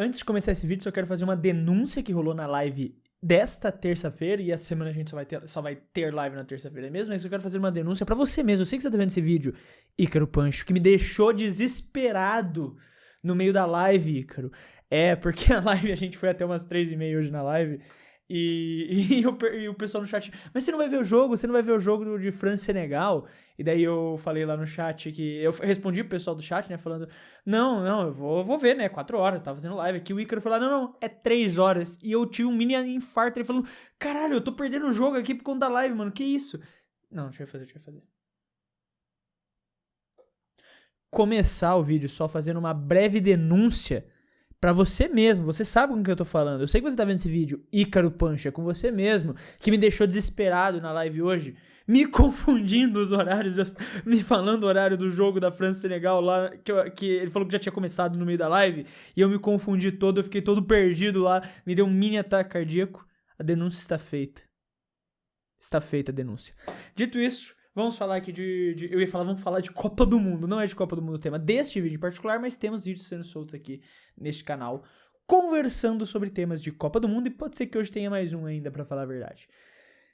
Antes de começar esse vídeo, só quero fazer uma denúncia que rolou na live desta terça-feira, e essa semana a gente só vai ter live na terça-feira mesmo, mas eu quero fazer uma denúncia pra você mesmo. Eu sei que você tá vendo esse vídeo, Ícaro Pancho, que me deixou desesperado no meio da live, Ícaro. Porque a live, a gente foi até umas 3h30 hoje na live, e o pessoal no chat, mas você não vai ver o jogo? Você não vai ver o jogo de França e Senegal? E daí eu falei lá no chat que... Eu respondi pro pessoal do chat, né, falando, não, eu vou ver, né, 4 horas, tava fazendo live aqui. O Ícaro falou, não, é 3 horas. E eu tive um mini infarto, ele falou, caralho, eu tô perdendo o jogo aqui por conta da live, mano, que isso? Não, deixa eu fazer. Começar o vídeo só fazendo uma breve denúncia pra você mesmo, você sabe com o que eu tô falando. Eu sei que você tá vendo esse vídeo, Ícaro Pancho, é com você mesmo, que me deixou desesperado na live hoje, me confundindo os horários, me falando o horário do jogo da França e Senegal lá, que ele falou que já tinha começado no meio da live, e eu me confundi todo, eu fiquei todo perdido lá, me deu um mini ataque cardíaco. A denúncia está feita. Está feita a denúncia. Dito isso, vamos falar aqui eu ia falar, vamos falar de Copa do Mundo. Não é de Copa do Mundo o tema deste vídeo em particular, mas temos vídeos sendo soltos aqui neste canal, conversando sobre temas de Copa do Mundo, e pode ser que hoje tenha mais um ainda, pra falar a verdade.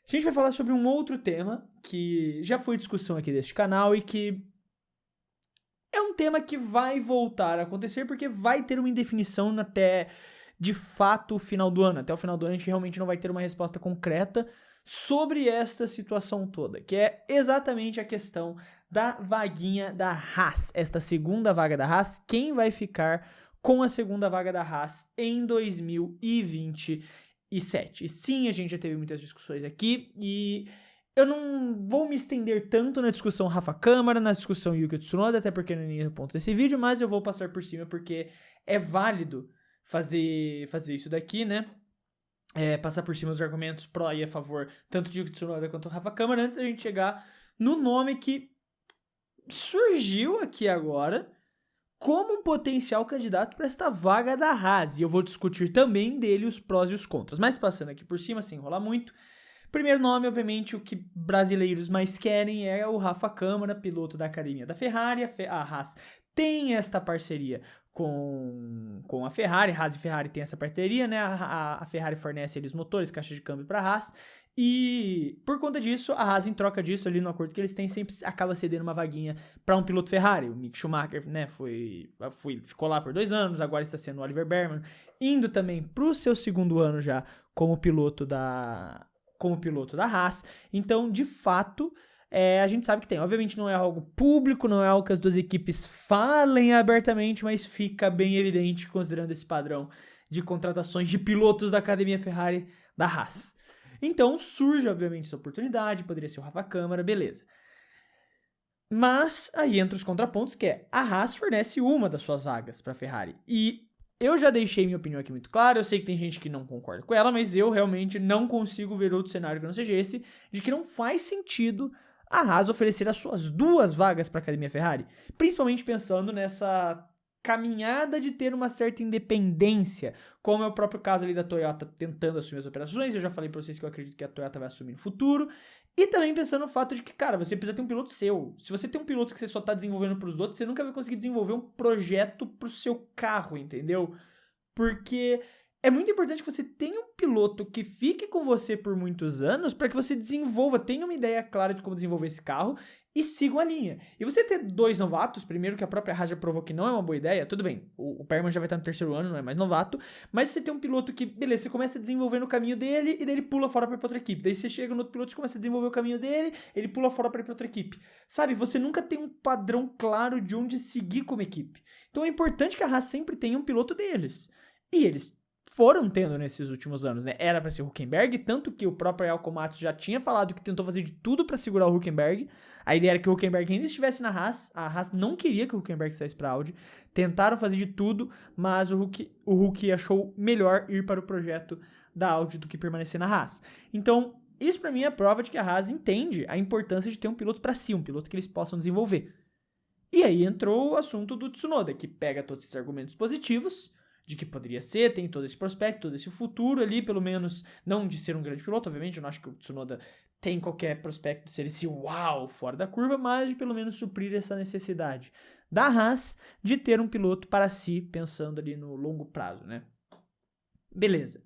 A gente vai falar sobre um outro tema, que já foi discussão aqui deste canal, e que é um tema que vai voltar a acontecer, porque vai ter uma indefinição até, de fato, o final do ano. Até o final do ano a gente realmente não vai ter uma resposta concreta sobre esta situação toda, que é exatamente a questão da vaguinha da Haas, esta segunda vaga da Haas, quem vai ficar com a segunda vaga da Haas em 2027. E sim, a gente já teve muitas discussões aqui, e eu não vou me estender tanto na discussão Rafa Câmara, na discussão Yuki Tsunoda, até porque não é nem o ponto desse vídeo, mas eu vou passar por cima porque é válido fazer isso daqui, né? Passar por cima dos argumentos pró e a favor, tanto de Yuki Tsunoda quanto do Rafa Câmara, antes da gente chegar no nome que surgiu aqui agora como um potencial candidato para esta vaga da Haas. E eu vou discutir também dele os prós e os contras. Mas passando aqui por cima, sem enrolar muito, primeiro nome, obviamente, o que brasileiros mais querem é o Rafa Câmara, piloto da academia da Ferrari. A Haas tem esta parceria com a Ferrari, Haas e Ferrari tem essa parceria, né? A Ferrari fornece ali os motores, caixa de câmbio para a Haas, e por conta disso, a Haas, em troca disso, ali no acordo que eles têm, sempre acaba cedendo uma vaguinha para um piloto Ferrari. O Mick Schumacher, né, ficou lá por 2 anos, agora está sendo o Oliver Behrman, indo também pro seu segundo ano já como piloto da Haas. Então, de fato, a gente sabe que tem. Obviamente não é algo público, não é algo que as duas equipes falem abertamente, mas fica bem evidente considerando esse padrão de contratações de pilotos da Academia Ferrari da Haas. Então surge, obviamente, essa oportunidade, poderia ser o Rafa Câmara, beleza. Mas aí entra os contrapontos, que é a Haas fornece uma das suas vagas para a Ferrari. E eu já deixei minha opinião aqui muito clara, eu sei que tem gente que não concorda com ela, mas eu realmente não consigo ver outro cenário que não seja esse, de que não faz sentido a Haas oferecer as suas 2 vagas para a Academia Ferrari, principalmente pensando nessa caminhada de ter uma certa independência, como é o próprio caso ali da Toyota tentando assumir as operações. Eu já falei para vocês que eu acredito que a Toyota vai assumir no futuro, e também pensando no fato de que, cara, você precisa ter um piloto seu. Se você tem um piloto que você só tá desenvolvendo pros outros, você nunca vai conseguir desenvolver um projeto pro seu carro, entendeu? Porque é muito importante que você tenha um piloto que fique com você por muitos anos para que você desenvolva, tenha uma ideia clara de como desenvolver esse carro e siga uma linha. E você ter 2 novatos, primeiro que a própria Haas já provou que não é uma boa ideia, tudo bem, o Behrman já vai estar no 3º ano, não é mais novato, mas você tem um piloto que, beleza, você começa a desenvolver no caminho dele e daí ele pula fora para ir pra outra equipe. Daí você chega no outro piloto e começa a desenvolver o caminho dele, ele pula fora para ir pra outra equipe. Sabe, você nunca tem um padrão claro de onde seguir como equipe. Então é importante que a Haas sempre tenha um piloto deles. E eles foram tendo nesses últimos anos, né? Era pra ser o Hülkenberg, tanto que o próprio Helmut Marko já tinha falado que tentou fazer de tudo pra segurar o Hülkenberg. A ideia era que o Hülkenberg ainda estivesse na Haas, a Haas não queria que o Hülkenberg saísse pra Audi, tentaram fazer de tudo, mas o Hulk achou melhor ir para o projeto da Audi do que permanecer na Haas. Então, isso pra mim é a prova de que a Haas entende a importância de ter um piloto pra si, um piloto que eles possam desenvolver. E aí entrou o assunto do Tsunoda, que pega todos esses argumentos positivos, de que poderia ser, tem todo esse prospecto, todo esse futuro ali, pelo menos, não de ser um grande piloto, obviamente, eu não acho que o Tsunoda tem qualquer prospecto de ser esse uau fora da curva, mas de pelo menos suprir essa necessidade da Haas de ter um piloto para si, pensando ali no longo prazo, né? Beleza.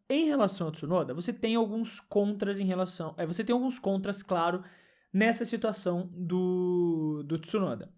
Em relação ao Tsunoda, você tem alguns contras você tem alguns contras, claro, nessa situação do Tsunoda.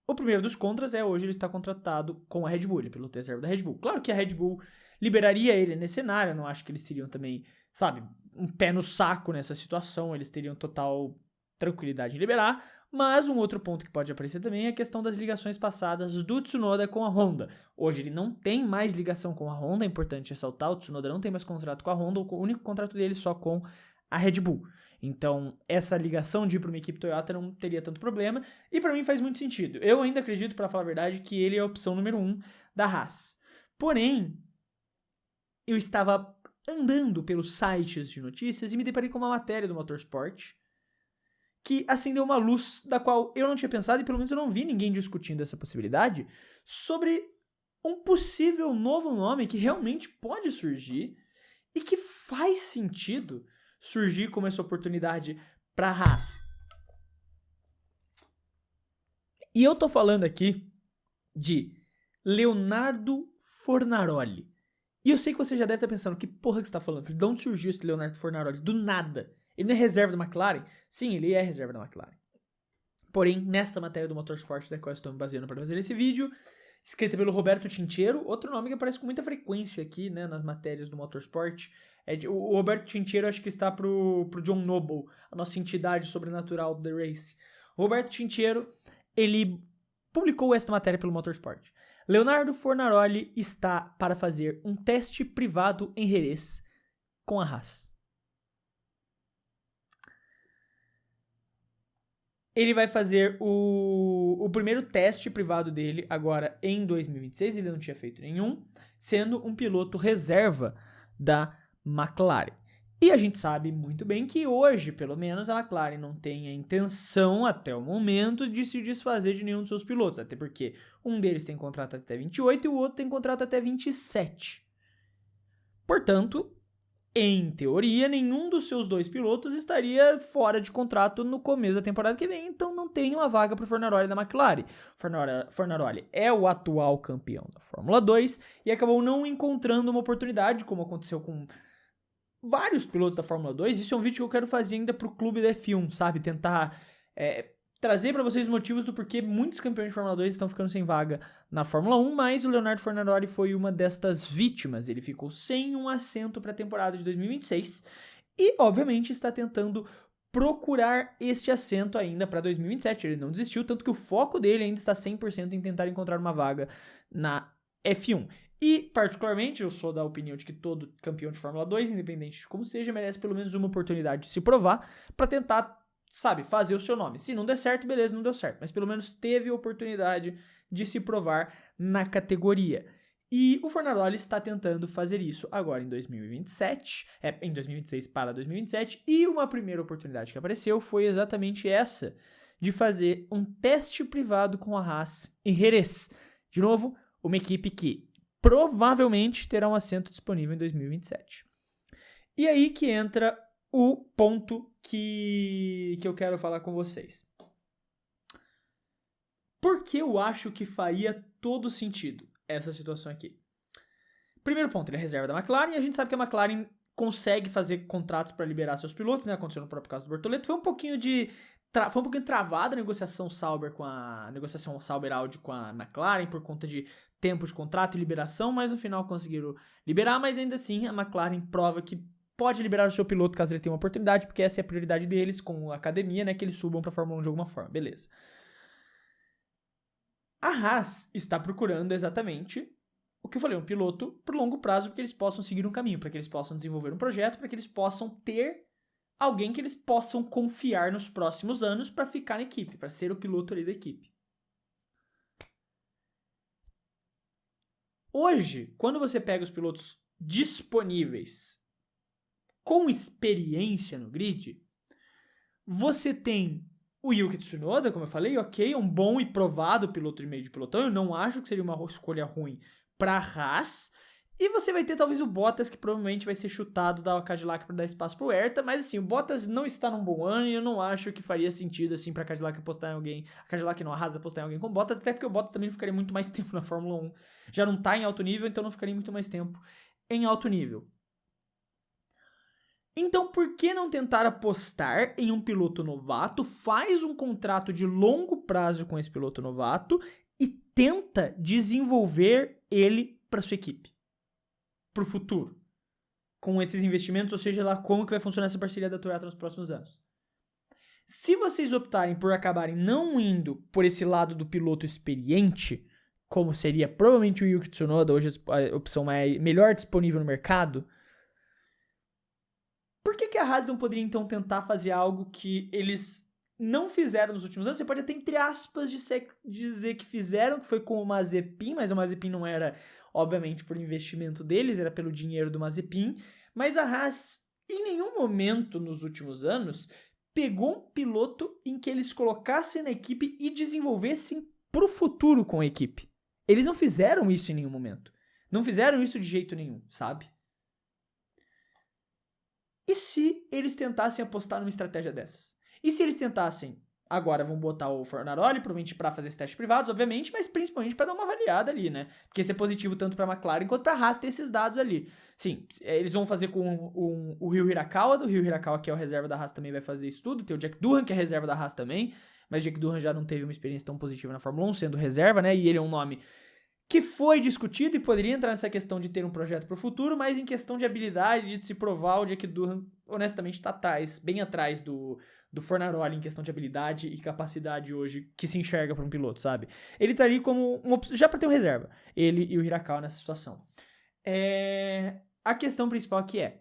O primeiro dos contras é hoje ele está contratado com a Red Bull, ele é piloto reserva da Red Bull. Claro que a Red Bull liberaria ele nesse cenário, eu não acho que eles seriam também, sabe, um pé no saco nessa situação, eles teriam total tranquilidade em liberar, mas um outro ponto que pode aparecer também é a questão das ligações passadas do Tsunoda com a Honda. Hoje ele não tem mais ligação com a Honda, é importante ressaltar, o Tsunoda não tem mais contrato com a Honda, o único contrato dele é só com a Red Bull. Então, essa ligação de ir para uma equipe Toyota não teria tanto problema, e para mim faz muito sentido. Eu ainda acredito, para falar a verdade, que ele é a opção número 1 da Haas. Porém, eu estava andando pelos sites de notícias e me deparei com uma matéria do Motorsport que acendeu uma luz da qual eu não tinha pensado e pelo menos eu não vi ninguém discutindo essa possibilidade sobre um possível novo nome que realmente pode surgir e que faz sentido surgir como essa oportunidade para a Haas. E eu tô falando aqui de Leonardo Fornaroli. E eu sei que você já deve estar pensando, que porra que você tá falando? De onde surgiu esse Leonardo Fornaroli? Do nada. Ele não é reserva da McLaren? Sim, ele é reserva da McLaren. Porém, nesta matéria do Motorsport, da qual eu estou me baseando para fazer esse vídeo, escrita pelo Roberto Tincheiro, outro nome que aparece com muita frequência aqui, né, nas matérias do Motorsport. O Roberto Tincheiro acho que está pro John Noble, a nossa entidade sobrenatural do The Race. O Roberto Tincheiro, ele publicou esta matéria pelo Motorsport. Leonardo Fornaroli está para fazer um teste privado em Jerez com a Haas. Ele vai fazer o primeiro teste privado dele agora em 2026, ele não tinha feito nenhum, sendo um piloto reserva da McLaren. E a gente sabe muito bem que hoje, pelo menos, a McLaren não tem a intenção, até o momento, de se desfazer de nenhum dos seus pilotos, até porque um deles tem contrato até 28 e o outro tem contrato até 27. Portanto, em teoria, nenhum dos seus dois pilotos estaria fora de contrato no começo da temporada que vem, então não tem uma vaga para o Fornaroli da McLaren. Fornaroli é o atual campeão da Fórmula 2 e acabou não encontrando uma oportunidade, como aconteceu com vários pilotos da Fórmula 2. Isso é um vídeo que eu quero fazer ainda pro Clube da F1, sabe? Tentar trazer para vocês os motivos do porquê muitos campeões de Fórmula 2 estão ficando sem vaga na Fórmula 1, mas o Leonardo Fornaroli foi uma destas vítimas. Ele ficou sem um assento para a temporada de 2026 e, obviamente, está tentando procurar este assento ainda para 2027. Ele não desistiu, tanto que o foco dele ainda está 100% em tentar encontrar uma vaga na F1. E, particularmente, eu sou da opinião de que todo campeão de Fórmula 2, independente de como seja, merece pelo menos uma oportunidade de se provar para tentar, sabe, fazer o seu nome. Se não der certo, beleza, não deu certo. Mas pelo menos teve a oportunidade de se provar na categoria. E o Fornaroli está tentando fazer isso agora em 2027, em 2026 para 2027. E uma primeira oportunidade que apareceu foi exatamente essa, de fazer um teste privado com a Haas em Jerez. De novo, uma equipe que provavelmente terá um assento disponível em 2027. E aí que entra o ponto que eu quero falar com vocês. Por que eu acho que faria todo sentido essa situação aqui? Primeiro ponto, ele é reserva da McLaren e a gente sabe que a McLaren consegue fazer contratos para liberar seus pilotos, né? Aconteceu no próprio caso do Bortoleto. Foi um pouquinho travada a negociação Sauber-Audi com a McLaren por conta de tempo de contrato e liberação, mas no final conseguiram liberar, mas ainda assim a McLaren prova que pode liberar o seu piloto caso ele tenha uma oportunidade, porque essa é a prioridade deles com a academia, né, que eles subam para a Fórmula 1 de alguma forma, beleza. A Haas está procurando exatamente o que eu falei, um piloto por longo prazo, para que eles possam seguir um caminho, para que eles possam desenvolver um projeto, para que eles possam ter alguém que eles possam confiar nos próximos anos para ficar na equipe, para ser o piloto ali da equipe. Hoje, quando você pega os pilotos disponíveis com experiência no grid, você tem o Yuki Tsunoda, como eu falei, ok, um bom e provado piloto de meio de pelotão, eu não acho que seria uma escolha ruim para a Haas, E você vai ter talvez o Bottas, que provavelmente vai ser chutado da Cadillac para dar espaço pro Herta, mas assim, o Bottas não está num bom ano e eu não acho que faria sentido assim pra Cadillac apostar em alguém, a Cadillac não, a Haas apostar em alguém com o Bottas, até porque o Bottas também não ficaria muito mais tempo na Fórmula 1. Já não tá em alto nível, então não ficaria muito mais tempo em alto nível. Então, por que não tentar apostar em um piloto novato, faz um contrato de longo prazo com esse piloto novato e tenta desenvolver ele para sua equipe? Pro futuro, com esses investimentos, ou seja lá como que vai funcionar essa parceria da Toyota nos próximos anos. Se vocês optarem por acabarem não indo por esse lado do piloto experiente, como seria provavelmente o Yuki Tsunoda, hoje a opção melhor disponível no mercado, por que a Haas não poderia então tentar fazer algo que eles não fizeram nos últimos anos? Você pode até, entre aspas, dizer que fizeram, que foi com o Mazepin, mas o Mazepin não era, obviamente, por investimento deles, era pelo dinheiro do Mazepin. Mas a Haas, em nenhum momento nos últimos anos, pegou um piloto em que eles colocassem na equipe e desenvolvessem pro futuro com a equipe. Eles não fizeram isso em nenhum momento. Não fizeram isso de jeito nenhum, sabe? E se eles tentassem apostar numa estratégia dessas? E se eles tentassem, agora vão botar o Fornaroli, provavelmente para fazer esses testes privados, obviamente, mas principalmente para dar uma avaliada ali, né? Porque isso é positivo tanto para a McLaren quanto para a Haas ter esses dados ali. Sim, eles vão fazer com o Ryu Hirakawa, do Ryu Hirakawa, que é o reserva da Haas, também vai fazer isso tudo. Tem o Jack Durham, que é reserva da Haas também, mas Jack Durham já não teve uma experiência tão positiva na Fórmula 1, sendo reserva, né? E ele é um nome que foi discutido e poderia entrar nessa questão de ter um projeto para o futuro, mas em questão de habilidade, de se provar, o Jack Durham, honestamente, está atrás, bem atrás do Fornaroli em questão de habilidade e capacidade hoje que se enxerga para um piloto, sabe? Ele tá ali como já para ter um reserva, ele e o Hirakawa nessa situação. A questão principal aqui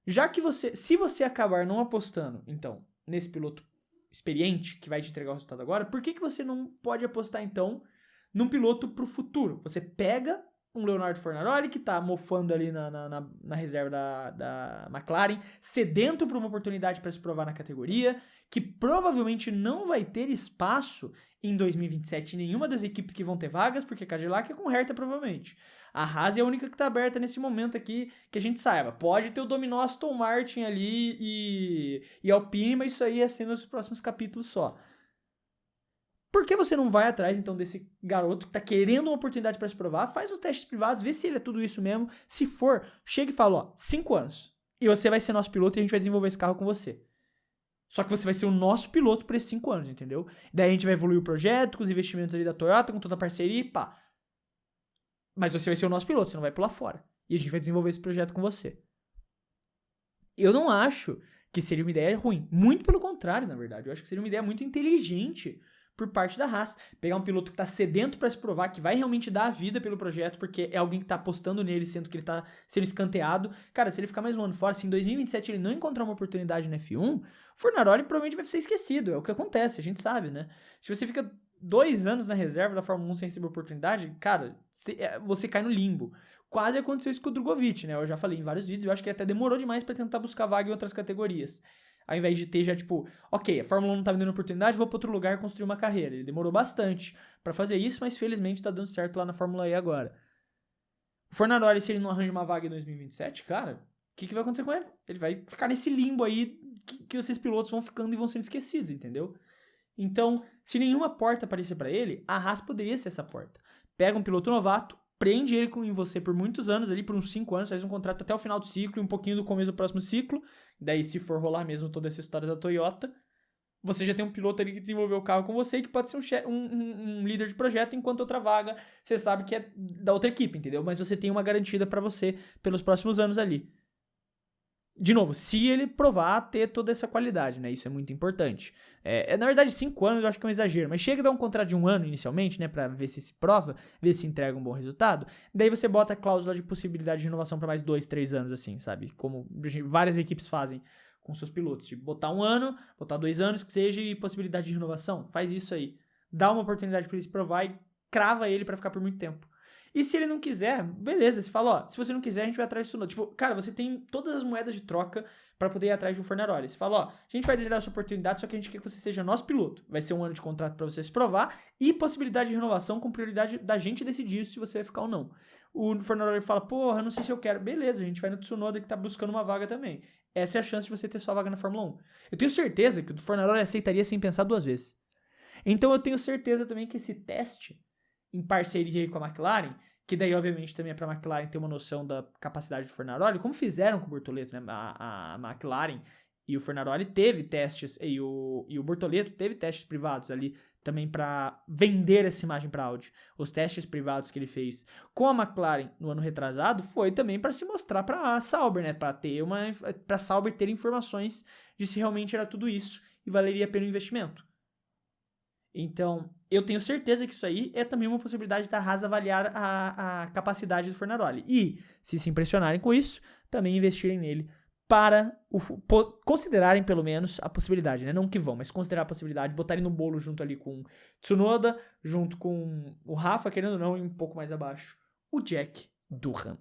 já que se você acabar não apostando, então, nesse piloto experiente que vai te entregar o resultado agora, por que você não pode apostar, então, num piloto pro futuro? Você pega um Leonardo Fornaroli que tá mofando ali na reserva da McLaren, sedento por uma oportunidade para se provar na categoria, que provavelmente não vai ter espaço em 2027 em nenhuma das equipes que vão ter vagas, porque a Cadillac é com Herta provavelmente. A Haas é a única que tá aberta nesse momento aqui, que a gente saiba. Pode ter o dominó Aston Martin ali e Alpine, mas isso aí é sendo nos próximos capítulos só. Por que você não vai atrás, então, desse garoto que tá querendo uma oportunidade para se provar? Faz os testes privados, vê se ele é tudo isso mesmo. Se for, chega e fala, 5 anos. E você vai ser nosso piloto e a gente vai desenvolver esse carro com você. Só que você vai ser o nosso piloto por esses 5 anos, entendeu? Daí a gente vai evoluir o projeto, com os investimentos ali da Toyota, com toda a parceria e pá. Mas você vai ser o nosso piloto, você não vai pular fora. E a gente vai desenvolver esse projeto com você. Eu não acho que seria uma ideia ruim. Muito pelo contrário, na verdade. Eu acho que seria uma ideia muito inteligente por parte da Haas. Pegar um piloto que tá sedento para se provar, que vai realmente dar a vida pelo projeto, porque é alguém que tá apostando nele, sendo que ele tá sendo escanteado. Cara, se ele ficar mais um ano fora, se em 2027 ele não encontrar uma oportunidade no F1, o Fornaroli provavelmente vai ser esquecido. É o que acontece, a gente sabe, né? Se você fica 2 anos na reserva da Fórmula 1 sem receber oportunidade, cara, você cai no limbo. Quase aconteceu isso com o Drogovic, né? Eu já falei em vários vídeos, eu acho que até demorou demais para tentar buscar vaga em outras categorias. Ao invés de ter já, tipo, ok, a Fórmula 1 não tá me dando oportunidade, vou pra outro lugar construir uma carreira. Ele demorou bastante pra fazer isso, mas felizmente tá dando certo lá na Fórmula E agora. O Fornaroli, se ele não arranja uma vaga em 2027, cara, o que vai acontecer com ele? Ele vai ficar nesse limbo aí que esses pilotos vão ficando e vão sendo esquecidos, entendeu? Então, se nenhuma porta aparecer pra ele, a Haas poderia ser essa porta. Pega um piloto novato, prende ele em você por muitos anos, ali por uns 5 anos, faz um contrato até o final do ciclo e um pouquinho do começo do próximo ciclo. Daí, se for rolar mesmo toda essa história da Toyota, você já tem um piloto ali que desenvolveu o carro com você e que pode ser um líder de projeto, enquanto outra vaga você sabe que é da outra equipe, entendeu? Mas você tem uma garantida pra você pelos próximos anos ali. De novo, se ele provar ter toda essa qualidade, né? Isso é muito importante. Na verdade, 5 anos eu acho que é um exagero, mas chega a dar um contrato de 1 ano inicialmente, né? Pra ver se prova, ver se entrega um bom resultado. Daí você bota a cláusula de possibilidade de renovação pra mais 2, 3 anos, assim, sabe? Como várias equipes fazem com seus pilotos. Tipo, botar 1 ano, botar 2 anos, que seja, e possibilidade de renovação. Faz isso aí. Dá uma oportunidade pra ele se provar e crava ele pra ficar por muito tempo. E se ele não quiser, beleza, você fala, ó, se você não quiser, a gente vai atrás disso. Tipo, cara, você tem todas as moedas de troca pra poder ir atrás de um Fornaroli. Você fala, ó, a gente vai dar essa oportunidade, só que a gente quer que você seja nosso piloto. Vai ser 1 ano de contrato pra você se provar e possibilidade de renovação com prioridade da gente decidir se você vai ficar ou não. o Fornaroli fala, porra, não sei se eu quero. Beleza, a gente vai no Tsunoda que tá buscando uma vaga também. Essa é a chance de você ter sua vaga na Fórmula 1. Eu tenho certeza que o Fornaroli aceitaria sem pensar 2 vezes. Então eu tenho certeza também que esse teste, em parceria com a McLaren, que daí obviamente também é pra McLaren ter uma noção da capacidade do Fornaroli, como fizeram com o Bortoleto, né? A McLaren e o Fornaroli teve testes, e o Bortoleto teve testes privados ali também para vender essa imagem para Audi. Os testes privados que ele fez com a McLaren no ano retrasado foi também para se mostrar para a Sauber, né? Para a Sauber ter informações de se realmente era tudo isso e valeria a pena o investimento. Então, eu tenho certeza que isso aí é também uma possibilidade da Haas avaliar a capacidade do Fornaroli. E, se impressionarem com isso, também investirem nele para considerarem pelo menos a possibilidade, né? Não que vão, mas considerar a possibilidade, botarem no bolo junto ali com Tsunoda, junto com o Rafa, querendo ou não, e um pouco mais abaixo, o Jack Durham.